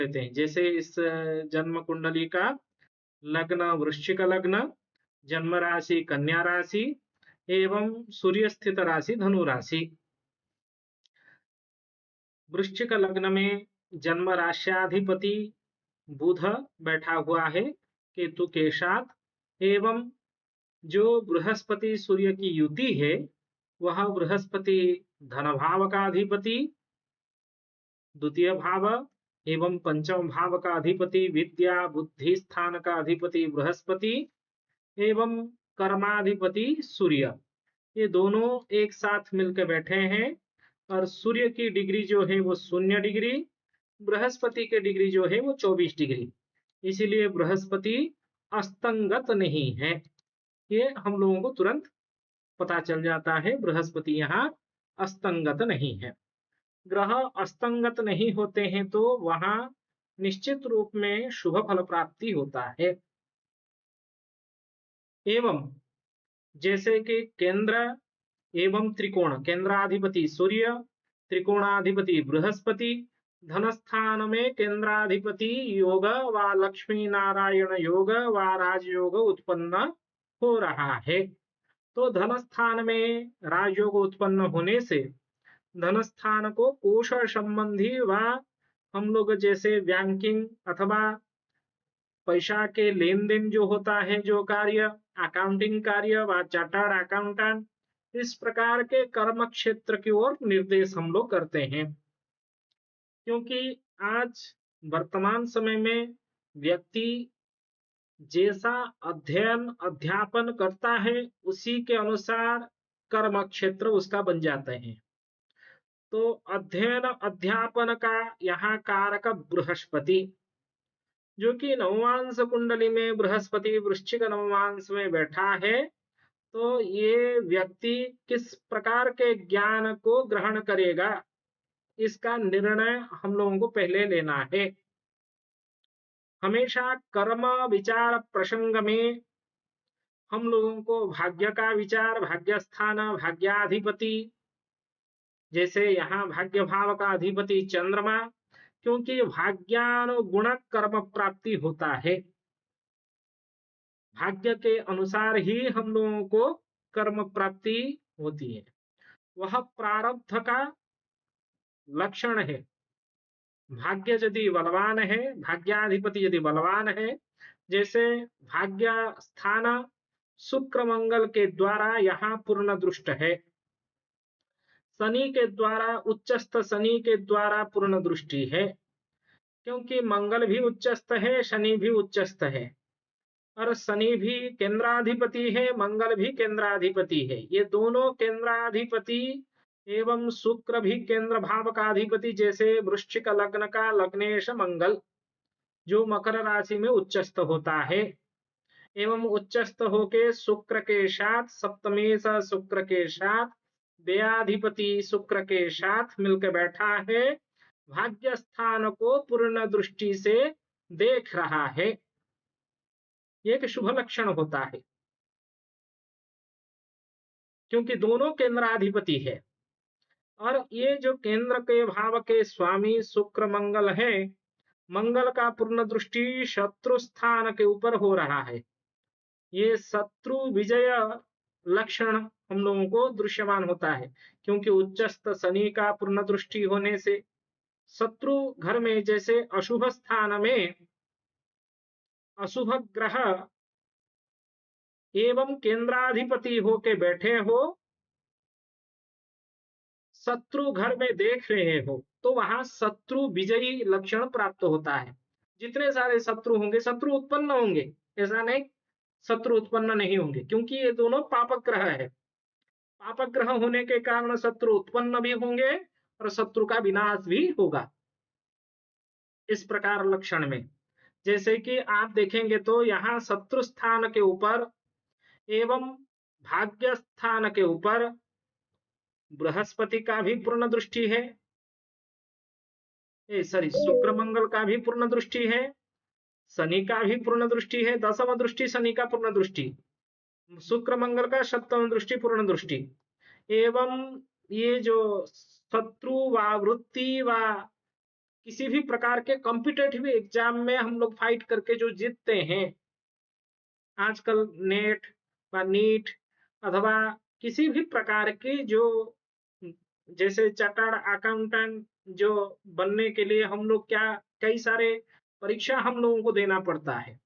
देते हैं। जैसे इस जन्म कुंडली का लग्न वृश्चिक लग्न, जन्म राशि कन्या राशि एवं सूर्य स्थित राशि धनु राशि। वृश्चिक लग्न में जन्म राश्याधिपति बुध बैठा हुआ है केतु के साथ, एवं जो बृहस्पति सूर्य की युति है वह बृहस्पति धन भाव का अधिपति, द्वितीय भाव एवं पंचम भाव का अधिपति, विद्या बुद्धि स्थान का अधिपति बृहस्पति एवं कर्माधिपति सूर्य, ये दोनों एक साथ मिलकर बैठे हैं। और सूर्य की डिग्री जो है वो 0 डिग्री, बृहस्पति की डिग्री जो है वो 24 डिग्री। इसीलिए बृहस्पति अस्तंगत नहीं है, ये हम लोगों को तुरंत पता चल जाता है, बृहस्पति यहाँ अस्तंगत नहीं है। ग्रह अस्तंगत नहीं होते हैं तो वहां निश्चित रूप में शुभ फल प्राप्ति होता है। एवं जैसे कि केंद्र एवं त्रिकोण, केंद्राधिपति सूर्य, त्रिकोणाधिपति बृहस्पति, धन स्थान में केंद्राधिपति योग व लक्ष्मी नारायण योग व राजयोग उत्पन्न हो रहा है। तो धन स्थान में राजयोग उत्पन्न होने से धन स्थान को कोश संबंधी व हम लोग जैसे बैंकिंग अथवा पैसा के लेन देन जो होता है, जो कार्य अकाउंटिंग कार्य व चार्टर्ड अकाउंटेंट, इस प्रकार के कर्म क्षेत्र की ओर निर्देश हम लोग करते हैं। क्योंकि आज वर्तमान समय में व्यक्ति जैसा अध्ययन अध्यापन करता है उसी के अनुसार कर्म क्षेत्र उसका बन जाते हैं। तो अध्ययन अध्यापन का यहाँ कारक बृहस्पति, जो कि नवमांश कुंडली में बृहस्पति वृश्चिक नवमांश में बैठा है, तो ये व्यक्ति किस प्रकार के ज्ञान को ग्रहण करेगा इसका निर्णय हम लोगों को पहले लेना है। हमेशा कर्म विचार प्रसंग में हम लोगों को भाग्य का विचार, भाग्य स्थान, भाग्याधिपति, जैसे यहाँ भाग्य भाव का अधिपति चंद्रमा, क्योंकि भाग्यानुगुण कर्म प्राप्ति होता है, भाग्य के अनुसार ही हम लोगों को कर्म प्राप्ति होती है। वह प्रारब्ध का लक्षण है। भाग्य यदि बलवान है, भाग्याधिपति यदि बलवान है, जैसे भाग्य स्थान शुक्र मंगल के द्वारा यहाँ पूर्ण दृष्ट है, शनि के द्वारा उच्चस्थ शनि के द्वारा पूर्ण दृष्टि है, क्योंकि मंगल भी उच्चस्थ है, शनि भी उच्चस्थ है, और शनि भी केंद्राधिपति है, मंगल भी केंद्राधिपति है। ये दोनों केंद्राधिपति एवं शुक्र भी केंद्र भाव का अधिपति, जैसे वृश्चिक लग्न का लग्नेश मंगल जो मकर राशि में उच्चस्थ होता है, एवं उच्चस्थ होके शुक्र के साथ सप्तमेश शुक्र के साथ व्ययाधिपति शुक्र के साथ मिलकर बैठा है, भाग्य स्थान को पूर्ण दृष्टि से देख रहा है। ये एक शुभ लक्षण होता है, क्योंकि दोनों केंद्राधिपति है। और ये जो केंद्र के भाव के स्वामी शुक्र मंगल है, मंगल का पूर्ण दृष्टि शत्रु स्थान के ऊपर हो रहा है। ये शत्रु विजय लक्षण हम लोगों को दृश्यमान होता है, क्योंकि उच्चस्थ शनि का पूर्ण दृष्टि होने से शत्रु घर में, जैसे अशुभ स्थान में अशुभ ग्रह एवं केंद्राधिपति होके बैठे हो, शत्रु घर में देख रहे हो, तो वहां शत्रु विजयी लक्षण प्राप्त होता है। जितने सारे शत्रु होंगे, शत्रु उत्पन्न होंगे, ऐसा नहीं शत्रु उत्पन्न नहीं होंगे, क्योंकि ये दोनों पापक ग्रह है। पापक ग्रह होने के कारण शत्रु उत्पन्न भी होंगे और शत्रु का विनाश भी होगा। इस प्रकार लक्षण में जैसे कि आप देखेंगे तो यहाँ शत्रु स्थान के ऊपर एवं भाग्य स्थान के ऊपर बृहस्पति का भी पूर्ण दृष्टि है, शुक्र मंगल का भी पूर्ण दृष्टि है, शनि का भी पूर्ण दृष्टि है, दसम दृष्टि शनि का पूर्ण दृष्टि, शुक्र मंगल का सप्तम दृष्टि पूर्ण दृष्टि, एवं ये जो शत्रु व वृत्ति व किसी भी प्रकार के कॉम्पिटेटिव एग्जाम में हम लोग फाइट करके जो जीतते हैं, आजकल नेट व नीट अथवा किसी भी प्रकार की जो जैसे चार्टर्ड अकाउंटेंट जो बनने के लिए हम लोग क्या कई सारे परीक्षा हम लोगों को देना पड़ता है,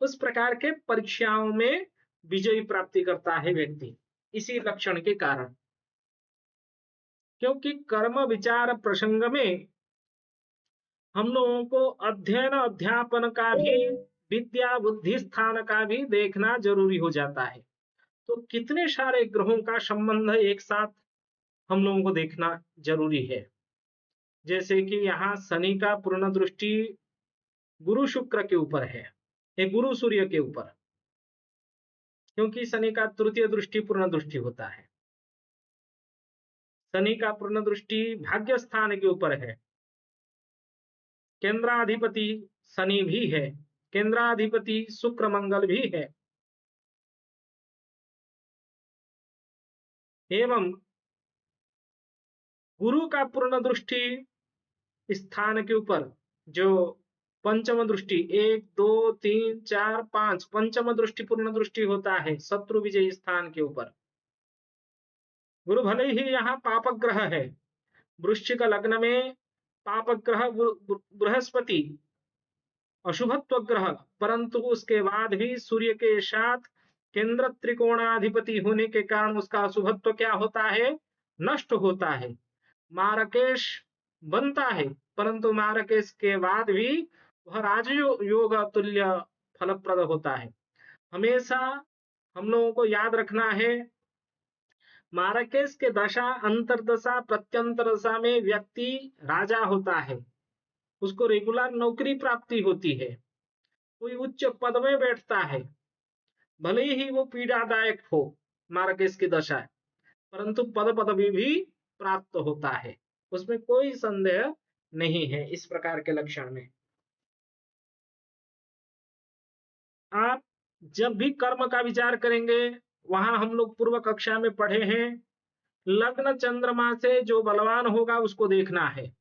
उस प्रकार के परीक्षाओं में विजयी प्राप्ति करता है व्यक्ति इसी लक्षण के कारण। क्योंकि कर्म विचार प्रसंग में हम लोगों को अध्ययन अध्यापन का भी, विद्या बुद्धि स्थान का भी देखना जरूरी हो जाता है। तो कितने सारे ग्रहों का संबंध एक साथ हम लोगों को देखना जरूरी है। जैसे कि यहाँ शनि का पूर्ण दृष्टि गुरु शुक्र के ऊपर है, ये गुरु सूर्य के ऊपर, क्योंकि शनि का तृतीय दृष्टि पूर्ण दृष्टि होता है। शनि का पूर्ण दृष्टि भाग्य स्थान के ऊपर है, केंद्राधिपति शनि भी है, केंद्राधिपति शुक्र मंगल भी है। एवं गुरु का पूर्ण दृष्टि स्थान के ऊपर जो पंचम दृष्टि 1 2 3 4 5 पंचम दृष्टि पूर्ण दृष्टि होता है शत्रु विजय स्थान के ऊपर। गुरु भले ही यहाँ पापक ग्रह है, वृश्चिक लग्न में पापक ग्रह बृहस्पति अशुभत्व ग्रह, परंतु उसके बाद भी सूर्य के साथ केंद्र त्रिकोणाधिपति होने के कारण उसका अशुभत्व क्या होता है, नष्ट होता है। मारकेश बनता है, परंतु मारकेश के बाद भी वह राजयोग तुल्य फलप्रद होता है। हमेशा हम लोगों को याद रखना है, मारकेश के दशा अंतरदशा प्रत्यंतर दशा में व्यक्ति राजा होता है, उसको रेगुलर नौकरी प्राप्ति होती है, कोई उच्च पद में बैठता है, भले ही वो पीड़ादायक हो मार्केश की दशा, परंतु पद पदवी भी प्राप्त होता है, उसमें कोई संदेह नहीं है। इस प्रकार के लक्षण में आप जब भी कर्म का विचार करेंगे, वहां हम लोग पूर्व कक्षा में पढ़े हैं, लग्न चंद्रमा से जो बलवान होगा उसको देखना है।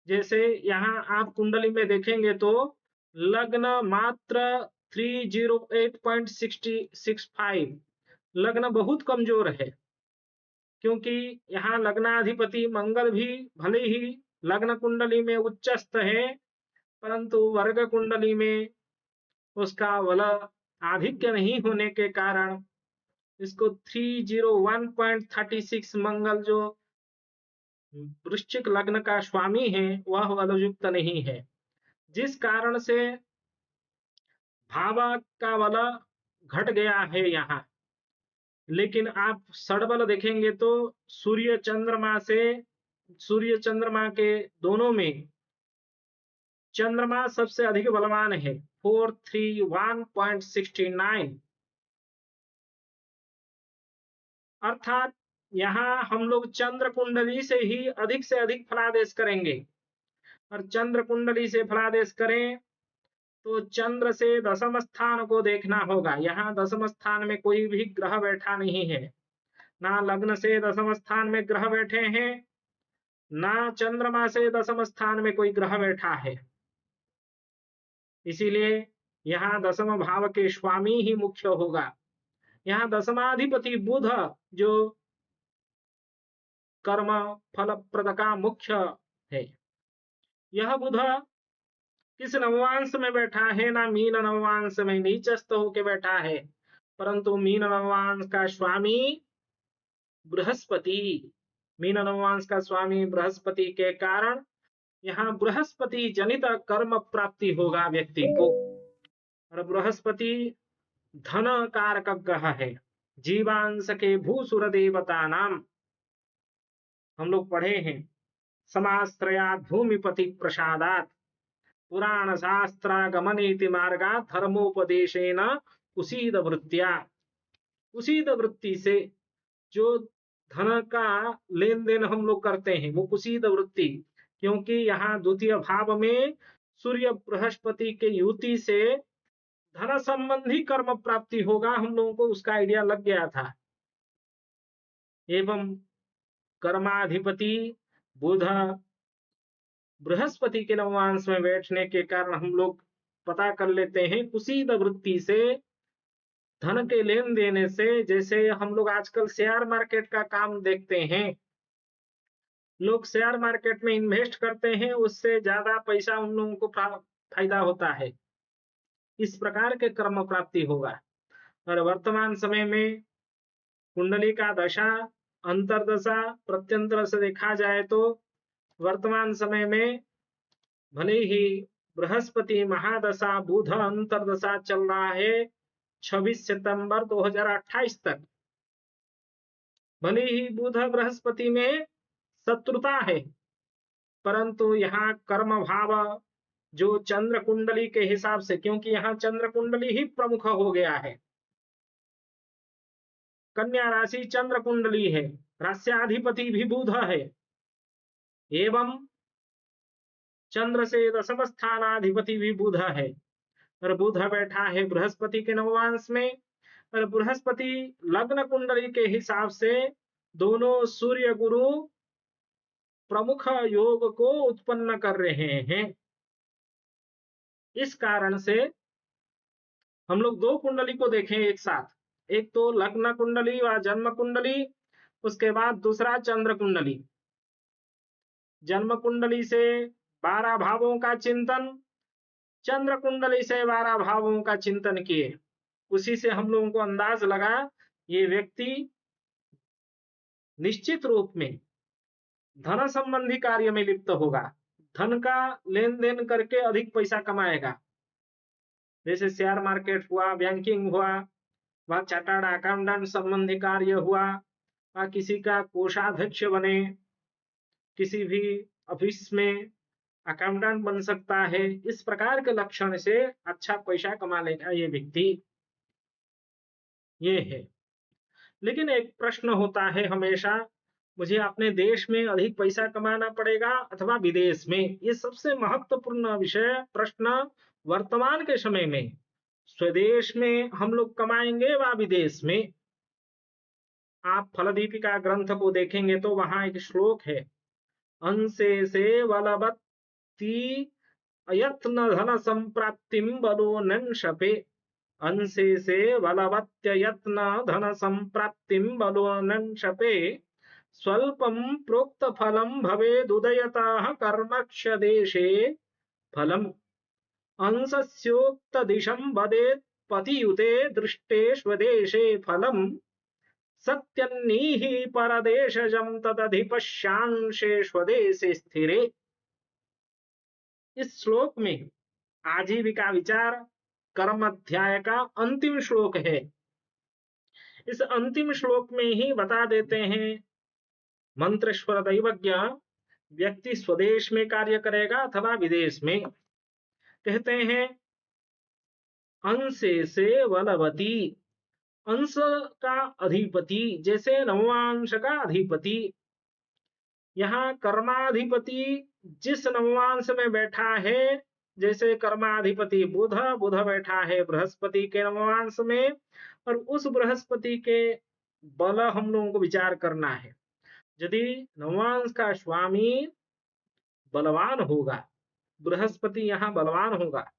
जैसे यहाँ आप कुंडली में देखेंगे तो लग्न मात्र 308.65, लग्न बहुत कमजोर है, क्योंकि यहाँ लग्नाधिपति मंगल भी भले ही लग्न कुंडली में उच्चस्थ है, परंतु वर्ग कुंडली में उसका बल आधिक्य नहीं होने के कारण इसको 301.36 मंगल जो वृश्चिक लग्न का स्वामी है वह बलयुक्त नहीं है, जिस कारण से भाव का बल घट गया है यहाँ। लेकिन आप षडबल देखेंगे तो सूर्य चंद्रमा के दोनों में चंद्रमा सबसे अधिक बलवान है 431.69, अर्थात यहाँ हम लोग चंद्र कुंडली से ही अधिक से अधिक फलादेश करेंगे, और चंद्र कुंडली से फलादेश करें तो चंद्र से दशम स्थान को देखना होगा। यहाँ दशम स्थान में कोई भी ग्रह बैठा नहीं है, ना लग्न से दशम स्थान में ग्रह बैठे हैं, ना चंद्रमा से दशम स्थान में कोई ग्रह बैठा है। इसीलिए यहाँ दशम भाव के स्वामी ही मुख्य होगा। यहाँ दशमाधिपति बुध जो कर्म फल प्रद का मुख्य है, यह बुध किस नववांश में बैठा है, ना मीन नववांश में नीचस्थ होके बैठा है, परंतु मीन नववांश का स्वामी बृहस्पति, मीन नववांश का स्वामी बृहस्पति के कारण यहाँ बृहस्पति जनित कर्म प्राप्ति होगा व्यक्ति को। और बृहस्पति धन कारक ग्रह है, जीवांश के भूसुर देवता नाम हम लोग पढ़े हैं, समाश्रयात् भूमिपति प्रसादात् पुराण शास्त्रागमनेति मार्गात् धर्मोपदेशेन कुसीद वृत्तिया, कुसीद वृत्ति से जो धन का लेन देन हम लोग करते हैं वो कुसीद वृत्ति, क्योंकि यहाँ द्वितीय भाव में सूर्य बृहस्पति के युति से धन संबंधी कर्म प्राप्ति होगा, हम लोगों को उसका आइडिया लग गया था। एवं कर्माधिपति बुध बृहस्पति के नवमांश में बैठने के कारण हम लोग पता कर लेते हैं कुसीद वृत्ति से, धन के लेन देने से। जैसे हम लोग आजकल शेयर मार्केट का काम देखते हैं, लोग शेयर मार्केट में इन्वेस्ट करते हैं, उससे ज्यादा पैसा उन लोगों को फायदा होता है। इस प्रकार के कर्म प्राप्ति होगा। और वर्तमान समय में कुंडली का दशा, अंतरदशा, प्रत्यंतर से देखा जाए तो वर्तमान समय में भले ही बृहस्पति महादशा बुध अंतरदशा चल रहा है 26 सितंबर 2028 तक, भले ही बुध बृहस्पति में शत्रुता है, परंतु यहाँ कर्म भाव जो चंद्र कुंडली के हिसाब से, क्योंकि यहाँ चंद्र कुंडली ही प्रमुख हो गया है, कन्या राशि चंद्र कुंडली है, रास्याधिपति भी बुध है, एवं चंद्र से दशम स्थानाधिपति भी बुध है, और बुध बैठा है बृहस्पति के नवमांश में। और बृहस्पति लग्न कुंडली के हिसाब से दोनों सूर्य गुरु प्रमुख योग को उत्पन्न कर रहे हैं। इस कारण से हम लोग दो कुंडली को देखें एक साथ, एक तो लग्न कुंडली व जन्म कुंडली, उसके बाद दूसरा चंद्र कुंडली। जन्म कुंडली से 12 भावों का चिंतन, चंद्र कुंडली से 12 भावों का चिंतन किए, उसी से हम लोगों को अंदाज लगा ये व्यक्ति निश्चित रूप में धन संबंधी कार्य में लिप्त होगा, धन का लेन देन करके अधिक पैसा कमाएगा। जैसे शेयर मार्केट हुआ, बैंकिंग हुआ, व चार्टर्ड अकाउंटेंट संबंधी कार्य हुआ, व किसी का कोषाध्यक्ष बने, किसी भी ऑफिस में अकाउंटेंट बन सकता है। इस प्रकार के लक्षण से अच्छा पैसा कमा लेगा ये व्यक्ति, ये है। लेकिन एक प्रश्न होता है हमेशा, मुझे अपने देश में अधिक पैसा कमाना पड़ेगा अथवा विदेश में? ये सबसे महत्वपूर्ण विषय प्रश्न वर्तमान के समय में, स्वदेश में हम लोग कमाएंगे व विदेश में। आप फलदीपिका ग्रंथ को देखेंगे तो वहां एक श्लोक है, अंशे से बलवत्ती अयत्न धन संप्राप्तिम बलो नंशपे, अंशे से बलवत्ययत्न धन संप्राप्तिम बलो नंशपे, स्वल्पम प्रोक्त फलम भवेदुदयतः कर्मक्ष देशे फलम, अंशस्योक्त दिशं वदेत् पतियुते दृष्टे स्वदेशे फलम, सत्यन्नीहि परदेशजं तदधिपश्यांशे स्वदेशे स्थिरे। इस श्लोक में आजीविका विचार कर्म अध्याय का अंतिम श्लोक है। इस अंतिम श्लोक में ही बता देते हैं मंत्रेश्वर दैवज्ञ, व्यक्ति स्वदेश में कार्य करेगा अथवा विदेश में। कहते हैं अंशे से बलवती, अंश का अधिपति, जैसे नवमांश का अधिपति। यहाँ कर्माधिपति जिस नवमांश में बैठा है, जैसे कर्माधिपति बुध, बुध बैठा है बृहस्पति के नवमांश में, और उस बृहस्पति के बल हम लोगों को विचार करना है। यदि नवमांश का स्वामी बलवान होगा, बृहस्पति यहाँ बलवान होगा,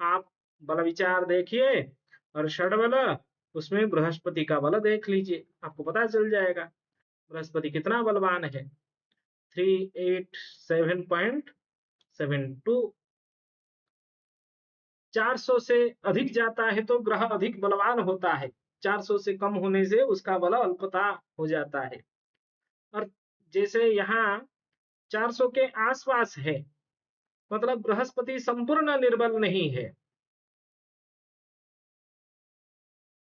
आप बल विचार देखिए और षडबल, उसमें बृहस्पति का बल देख लीजिए, आपको पता चल जाएगा बृहस्पति कितना बलवान है। 387.72, 400 से अधिक जाता है तो ग्रह अधिक बलवान होता है, 400 से कम होने से उसका बल अल्पता हो जाता है। और जैसे यहाँ 400 के आसपास है, मतलब बृहस्पति संपूर्ण निर्बल नहीं है।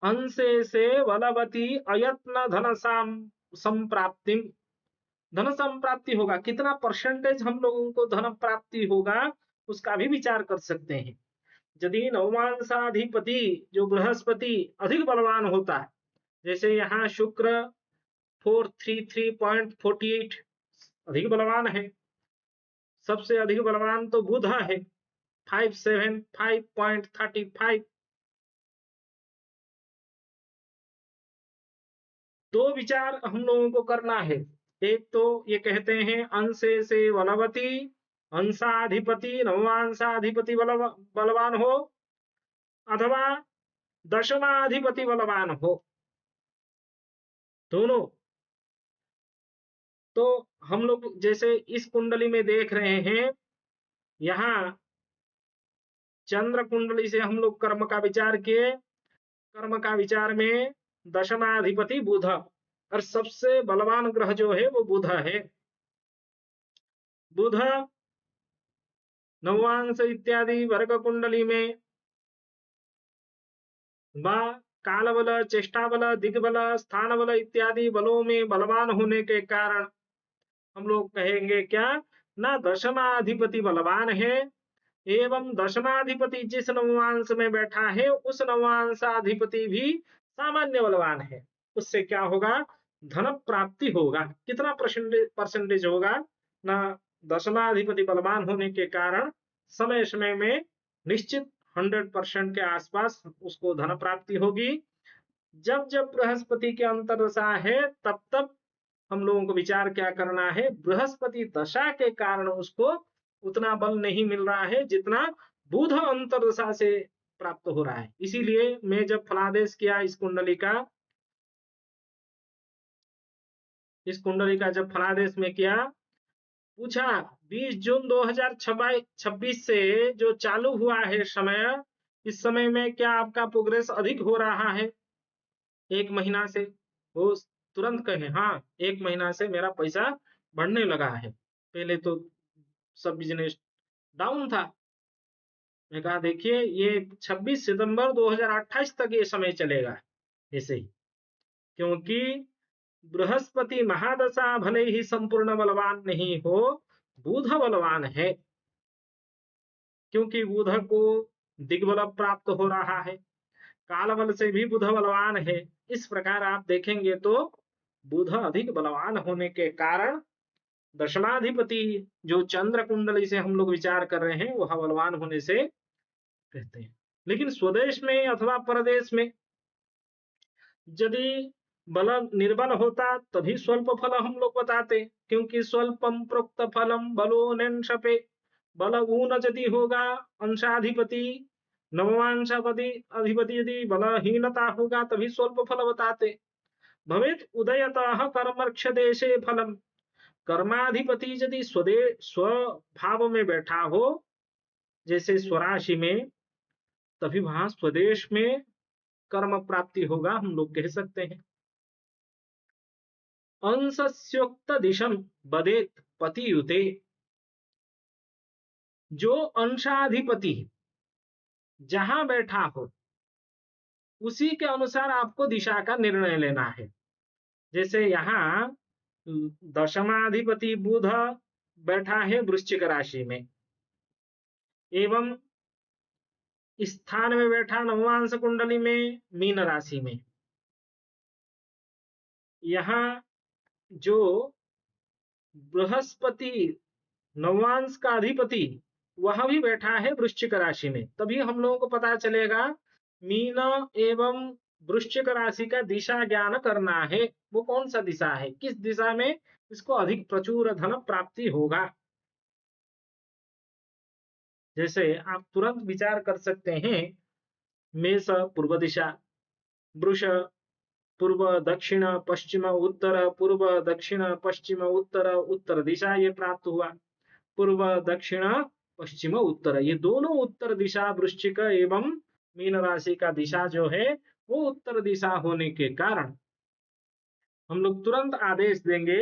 अंशे से बलवती अयत्न धन संप्राप्ति, धन संप्राप्ति होगा, कितना परसेंटेज हम लोगों को धन प्राप्ति होगा उसका भी विचार कर सकते हैं। यदि नवमांशाधिपति जो बृहस्पति अधिक बलवान होता है, जैसे यहाँ शुक्र 433.48 अधिक बलवान है, सबसे अधिक बलवान तो बुध है 575.35। दो विचार हम लोगों को करना है। एक तो ये कहते हैं अंशे से बलवती अंशाधिपति नवांशाधिपति बलवान हो अथवा दशमाधिपति बलवान हो, दोनों। तो हम लोग जैसे इस कुंडली में देख रहे हैं, यहाँ चंद्र कुंडली से हम लोग कर्म का विचार किए। कर्म का विचार में दशमाधिपति बुध, और सबसे बलवान ग्रह जो है वो बुध है। बुध नवांश इत्यादि वर्ग कुंडली में व काल बल, चेष्टा बल, दिग्बल, स्थान बल इत्यादि बलों में बलवान होने के कारण हम लोग कहेंगे क्या, ना दशमाधिपति बलवान है, एवं दशमाधिपति जिस नवांश में बैठा है उस नवांशाधिपति भी सामान्य बलवान है। उससे क्या होगा, धन प्राप्ति होगा। कितना परसेंटेज होगा ना, दशमाधिपति बलवान होने के कारण समय समय में निश्चित 100% के आसपास उसको धन प्राप्ति होगी। जब जब बृहस्पति के अंतर्दशा है तब तब हम लोगों को विचार क्या करना है, बृहस्पति दशा के कारण उसको उतना बल नहीं मिल रहा है जितना बुध अंतर्दशा से प्राप्त हो रहा है। इसीलिए मैं जब फलादेश किया इस कुंडली का जब फलादेश में किया, पूछा 20 जून 2026 से जो चालू हुआ है समय, इस समय में क्या आपका प्रोग्रेस अधिक हो रहा है? 1 महीना से वो तुरंत कहे हाँ, 1 महीना से मेरा पैसा बढ़ने लगा है। पहले तो सब बिजनेस डाउन था। मैं कहा देखिए ये 26 सितंबर 2028 तक ये समय चलेगा ऐसे ही, क्योंकि बृहस्पति महादशा भले ही संपूर्ण बलवान नहीं हो, बुध बलवान है, क्योंकि बुध को दिग्बल प्राप्त हो रहा है, काल बल से भी बुध बलवान है। इस प्रकार आप देखेंगे तो बुध अधिक बलवान होने के कारण दशमाधिपति जो चंद्र कुंडली से हम लोग विचार कर रहे हैं वह बलवान होने से कहते हैं। लेकिन स्वदेश में अथवा परदेश में यदि बल निर्बल होता तभी स्वल्प फल हम लोग बताते, क्योंकि स्वल्पम प्रोक्त फलम बलो नंशपे, बल ऊन यदि होगा अंशाधिपति नवमांशापति अधिपति यदि बलहीनता होगा तभी स्वल्प फल बताते। भवेत उदयतः कर्मक्ष देशे फलम, कर्माधिपति यदि स्वभाव में बैठा हो जैसे स्वराशि में, तभी वहां स्वदेश में कर्म प्राप्ति होगा, हम लोग कह सकते हैं। अंशस्योक्त दिशम बदेत पतियुते, जो अंशाधिपति जहां बैठा हो उसी के अनुसार आपको दिशा का निर्णय लेना है। जैसे यहाँ दशमाधिपति बुध बैठा है वृश्चिक राशि में, एवं स्थान में बैठा नवमांश कुंडली में मीन राशि में। यहाँ जो बृहस्पति नवमांश का अधिपति वह भी बैठा है वृश्चिक राशि में, तभी हम लोगों को पता चलेगा मीन एवं वृश्चिक राशि का दिशा ज्ञान करना है। वो कौन सा दिशा है, किस दिशा में इसको अधिक प्रचुर धन प्राप्ति होगा। जैसे आप तुरंत विचार कर सकते हैं, मेष पूर्व दिशा, वृष पूर्व दक्षिण पश्चिम उत्तर, पूर्व दक्षिण पश्चिम उत्तर, उत्तर दिशा ये प्राप्त हुआ। पूर्व दक्षिण पश्चिम उत्तर, ये दोनों उत्तर दिशा वृश्चिक एवं मीन राशि का दिशा जो है वो उत्तर दिशा होने के कारण हम लोग तुरंत आदेश देंगे,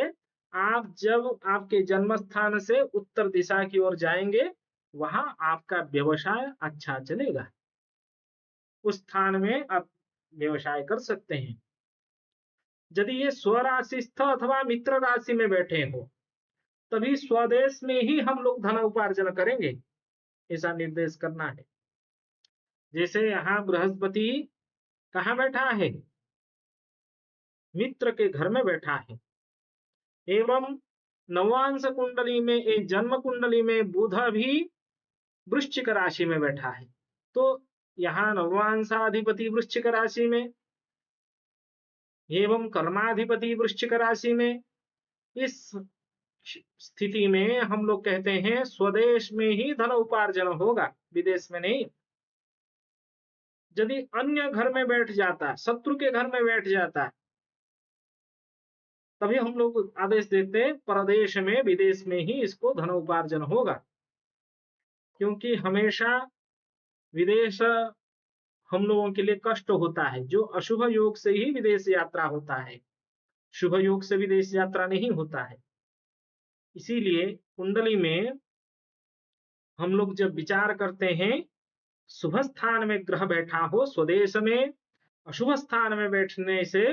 आप जब आपके जन्म स्थान से उत्तर दिशा की ओर जाएंगे वहां आपका व्यवसाय अच्छा चलेगा, उस स्थान में आप व्यवसाय कर सकते हैं। यदि ये स्वराशिस्थ अथवा मित्र राशि में बैठे हो तभी स्वदेश में ही हम लोग धन उपार्जन करेंगे, ऐसा निर्देश करना है। जैसे यहाँ बृहस्पति कहाँ बैठा है, मित्र के घर में बैठा है, एवं नवांश कुंडली में एक जन्म कुंडली में बुध भी वृश्चिक राशि में बैठा है। तो यहाँ नवांशाधिपति वृश्चिक राशि में एवं कर्माधिपति वृश्चिक राशि में, इस स्थिति में हम लोग कहते हैं स्वदेश में ही धन उपार्जन होगा, विदेश में नहीं। यदि अन्य घर में बैठ जाता, शत्रु के घर में बैठ जाता, तभी हम लोग आदेश देते हैं परदेश में, विदेश में ही इसको धन उपार्जन होगा। क्योंकि हमेशा विदेश हम लोगों के लिए कष्ट होता है। जो अशुभ योग से ही विदेश यात्रा होता है, शुभ योग से विदेश यात्रा नहीं होता है। इसीलिए कुंडली में हम लोग जब विचार करते हैं, शुभ स्थान में ग्रह बैठा हो स्वदेश में, अशुभ स्थान में बैठने से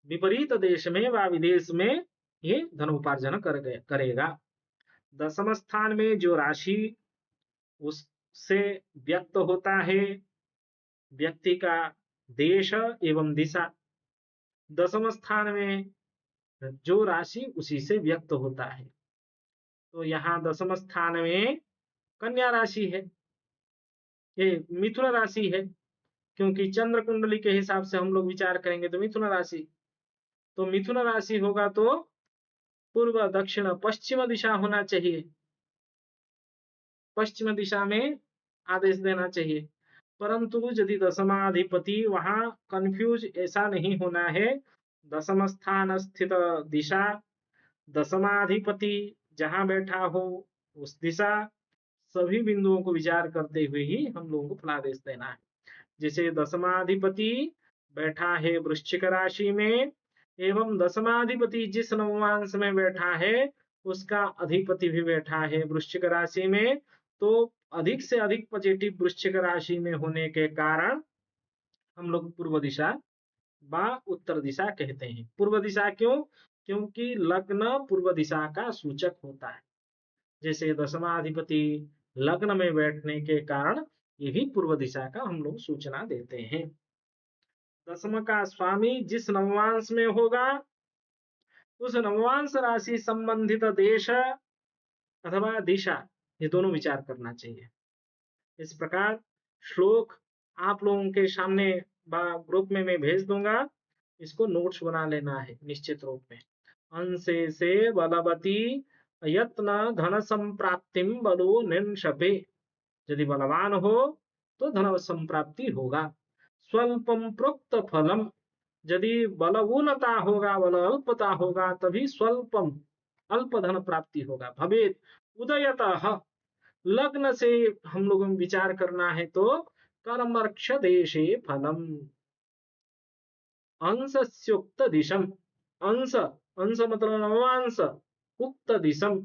विपरीत देश में व विदेश में ये धन उपार्जन करेगा। दसम स्थान में जो राशि उससे व्यक्त होता है व्यक्ति का देश एवं दिशा, दसम स्थान में जो राशि उसी से व्यक्त होता है। तो यहाँ दसम स्थान में कन्या राशि है, ये मिथुन राशि है। क्योंकि चंद्र कुंडली के हिसाब से हम लोग विचार करेंगे तो मिथुन राशि, तो मिथुन राशि होगा तो पूर्व दक्षिण पश्चिम दिशा होना चाहिए, पश्चिम दिशा में आदेश देना चाहिए। परंतु यदि दशमाधिपति वहां कंफ्यूज ऐसा नहीं होना है, दसम स्थान स्थित दिशा, दशमाधिपति जहां बैठा हो उस दिशा, सभी बिंदुओं को विचार करते हुए ही हम लोगों को फलादेश देना है। जैसे दशमाधिपति बैठा है वृश्चिक राशि में एवं दशमाधिपति जिस नवमांश में बैठा है उसका अधिपति भी बैठा है वृश्चिक राशि में, तो अधिक से अधिक पॉजिटिव वृश्चिक राशि में होने के कारण हम लोग पूर्व दिशा व उत्तर दिशा कहते हैं। पूर्व दिशा क्यों? क्योंकि लग्न पूर्व दिशा का सूचक होता है। जैसे दशमाधिपति लग्न में बैठने के कारण ये भी पूर्व दिशा का हम लोग सूचना देते हैं। दसम का स्वामी जिस नवमांश में होगा उस नवमांश राशि संबंधित देश अथवा दिशा, ये दोनों विचार करना चाहिए। इस प्रकार श्लोक आप लोगों के सामने ग्रुप में मैं भेज दूंगा, इसको नोट्स बना लेना है निश्चित रूप में। अंशे से बलवती यत्न धन संप्राप्तिम बलो निंशपे, यदि बलवान हो तो धन संप्राप्ति होगा। स्वल्पम प्रोक्त फलम, यदि बलवूनता होगा, बल अल्पता होगा, तभी स्वल्पम अल्प धन प्राप्ति होगा। भवेत उदयतः, लग्न से हम लोगों को विचार करना है तो कर्मर्क्ष देशे फलम, अंशस्युक्त दिशम, अंश अंश मतलब नवांश, उक्त दिशम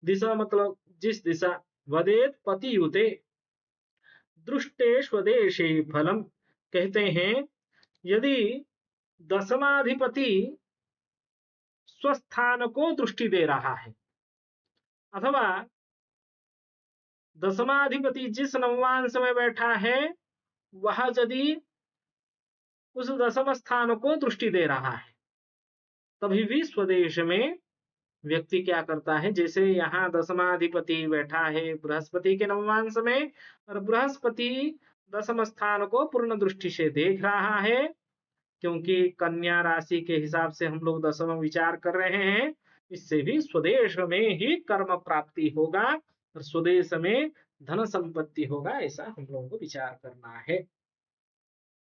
दिशा मतलब जिस दिशा, वदेत पतियुते दृष्टे स्वदेशे फलम, कहते हैं यदि दशमाधिपति स्वस्थान को दृष्टि दे रहा है अथवा दशमाधिपति जिस नवमांश में बैठा है वह यदि उस दशम स्थान को दृष्टि दे रहा है, तभी भी स्वदेश में व्यक्ति क्या करता है, जैसे यहाँ दशमाधिपति बैठा है बृहस्पति के नवमांश में और बृहस्पति दशम स्थान को पूर्ण दृष्टि से देख रहा है, क्योंकि कन्या राशि के हिसाब से हम लोग दशम विचार कर रहे हैं, इससे भी स्वदेश में ही कर्म प्राप्ति होगा और स्वदेश में धन संपत्ति होगा, ऐसा हम लोगों को विचार करना है।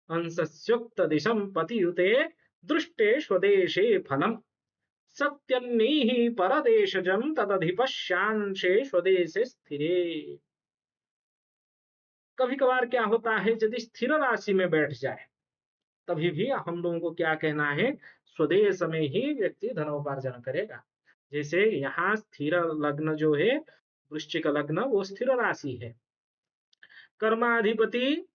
अंशस्युक्त दिशम पतियुते दृष्टे स्वदेशे फलम, सत्यन्नीहि परदेशजं तदधिपश्यांशे स्वदेशे स्थिरे। कभी कभार क्या होता है, यदि स्थिर राशि में बैठ जाए तभी भी हम लोगों को क्या कहना है, स्वदेश में ही व्यक्ति धनोपार्जन करेगा। जैसे यहाँ स्थिर लग्न जो है वृश्चिक लग्न, वो स्थिर राशि है, कर्माधिपति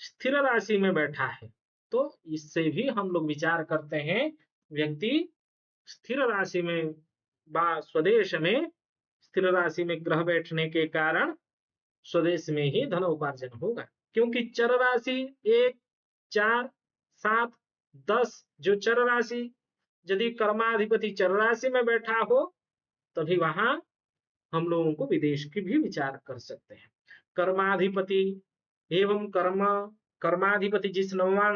स्थिर राशि में बैठा है, तो इससे भी हम लोग विचार करते हैं व्यक्ति स्थिर राशि में स्वदेश में, स्थिर राशि में ग्रह बैठने के कारण स्वदेश में ही धन उपार्जन होगा। क्योंकि चर राशि 1, 4, 7, 10 जो चर राशि, यदि कर्माधिपति चर राशि में बैठा हो तभी वहां हम लोगों को विदेश की भी विचार कर सकते हैं। कर्माधिपति एवं कर्माधिपति जिस नवमांश